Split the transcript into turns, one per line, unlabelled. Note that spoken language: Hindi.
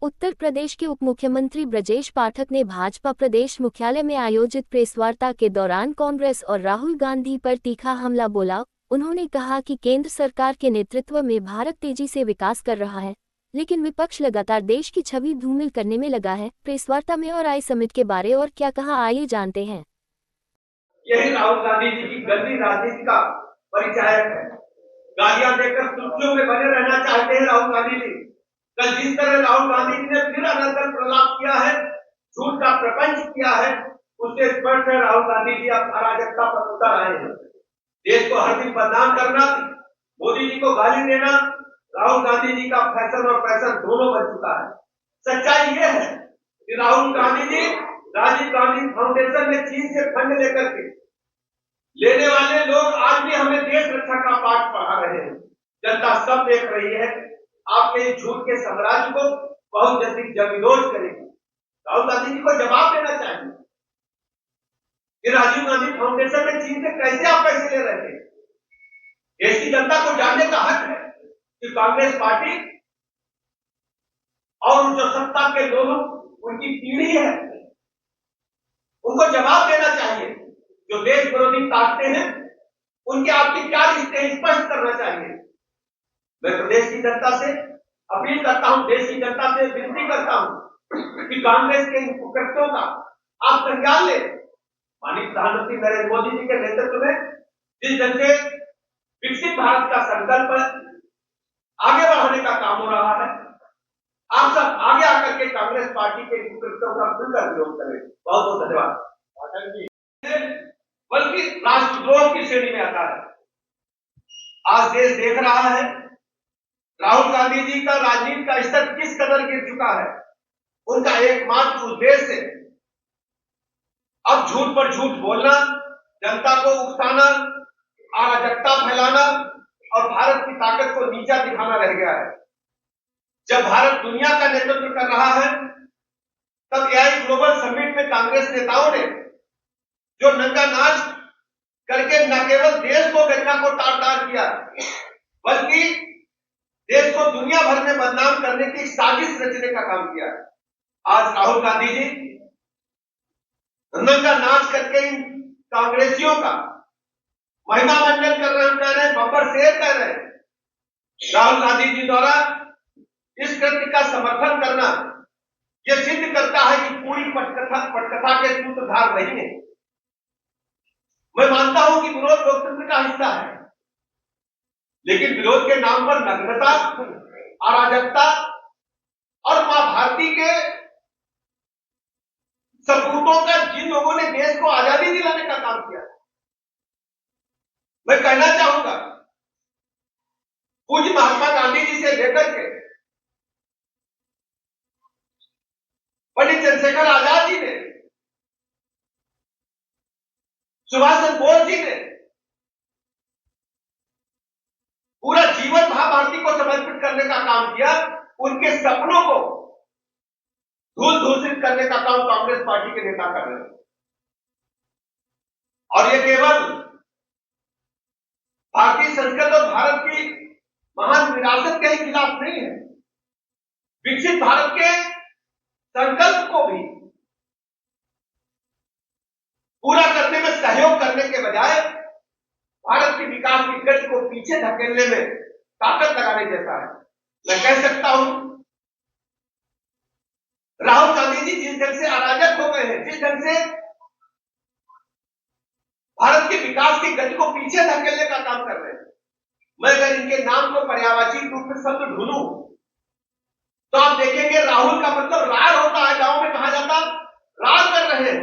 उत्तर प्रदेश के उप मुख्यमंत्री ब्रजेश पाठक ने भाजपा प्रदेश मुख्यालय में आयोजित प्रेसवार्ता के दौरान कांग्रेस और राहुल गांधी पर तीखा हमला बोला। उन्होंने कहा कि केंद्र सरकार के नेतृत्व में भारत तेजी से विकास कर रहा है, लेकिन विपक्ष लगातार देश की छवि धूमिल करने में लगा है। प्रेसवार्ता में और आई समिट के बारे और क्या कहा, आइए जानते हैं।
यही राहुल गांधी जी की गंदी राजनीति का परिचायक है। गालियां देकर सुर्खियों में बने रहना चाहते हैं राहुल गांधी जी। कल जिस तरह राहुल गांधी जी ने फिर अनर्गल प्रलाप किया है, झूठ का प्रपंच किया है, उससे स्पष्ट है राहुल गांधी जी अब अराजकता पर उतर आए हैं। देश को हर दिन बदनाम करना, मोदी जी को गाली देना राहुल गांधी जी का फैशन और पैशन दोनों बन चुका है। सच्चाई ये है कि राहुल गांधी जी राजीव गांधी फाउंडेशन में चीन से फंड लेकर के लेने वाले लोग आज भी हमें देश रक्षा का पाठ पढ़ा रहे हैं। जनता सब देख रही है। आपके झूठ के साम्राज्य को बहुत जल्दी जमींदोज करेगी। राहुल गांधी जी को जवाब देना चाहिए कि राजीव गांधी फाउंडेशन में चीन से कैसे आप पैसे ले रहे थे। देश की जनता को जानने का हक है कि कांग्रेस पार्टी और जो सत्ता के लोग उनकी पीढ़ी है, उनको जवाब देना चाहिए। जो देश विरोधी ताकतें हैं, उनके आपके क्या रिश्ते हैं, स्पष्ट करना चाहिए। मैं प्रदेश की जनता से अपील करता हूं, देश की जनता से विनती करता हूं कि कांग्रेस के इन कुकृत्यों का आप संज्ञान लें। माननीय प्रधानमंत्री नरेंद्र मोदी जी के नेतृत्व में जिस ढंग से विकसित भारत का संकल्प आगे बढ़ाने का काम हो रहा है, आप सब आगे आकर के कांग्रेस पार्टी के कुकृत्यों का खुलकर विरोध करें। बहुत बहुत धन्यवाद। बल्कि राष्ट्रद्रोह की श्रेणी में आता है। आज देश देख रहा है राहुल गांधी जी का राजनीति का स्तर किस कदर गिर चुका है। उनका एकमात्र उद्देश्य अब झूठ पर झूठ बोलना, जनता को उकसाना, अराजकता फैलाना और भारत की ताकत को नीचा दिखाना रह गया है। जब भारत दुनिया का नेतृत्व कर रहा है, तब एआई ग्लोबल समिट में कांग्रेस नेताओं ने जो नंगा नाच करके न केवल देश को गरिमा को तार-तार किया, बल्कि देश को दुनिया भर में बदनाम करने की साजिश रचने का काम किया। आज राहुल गांधी जी नंगा नाच करके इन कांग्रेसियों का महिमा मंडन कर रहे हैं, बब्बर शेर कह रहे हैं। राहुल गांधी जी द्वारा इस कृत्य का समर्थन करना यह सिद्ध करता है कि पूरी पटकथा के सूत्रधार वही है। मैं मानता हूं कि विरोध लोकतंत्र का हिस्सा है, लेकिन विरोध के नाम पर नग्नता, अराजकता और मां भारती के सपूतों का जिन लोगों ने देश को आजादी दिलाने का काम किया, मैं कहना चाहूंगा पूज्य महात्मा गांधी जी से लेकर के पंडित चंद्रशेखर आजाद जी ने, सुभाष चंद्र बोस जी ने पूरा जीवन महाभारती को समर्पित करने का काम किया। उनके सपनों को धूल धूसित करने का काम कांग्रेस पार्टी के नेता कर रहे हैं। और ये केवल भारतीय संस्कृति और भारत की महान विरासत के ही खिलाफ नहीं है, विकसित भारत के संकल्प को भी पूरा करने में सहयोग करने के बजाय भारत के विकास की गति को पीछे धकेलने में ताकत लगाने जैसा है। मैं कह सकता हूं राहुल गांधी जी जिस ढंग से अराजक हो गए हैं, जिस ढंग से भारत के विकास की गति को पीछे धकेलने का काम कर रहे हैं, मैं अगर इनके नाम को पर्यायवाची रूप में शब्द ढूंढूं तो आप देखेंगे राहुल का मतलब रार होता है। गांव में कहा जाता रार कर रहे हैं,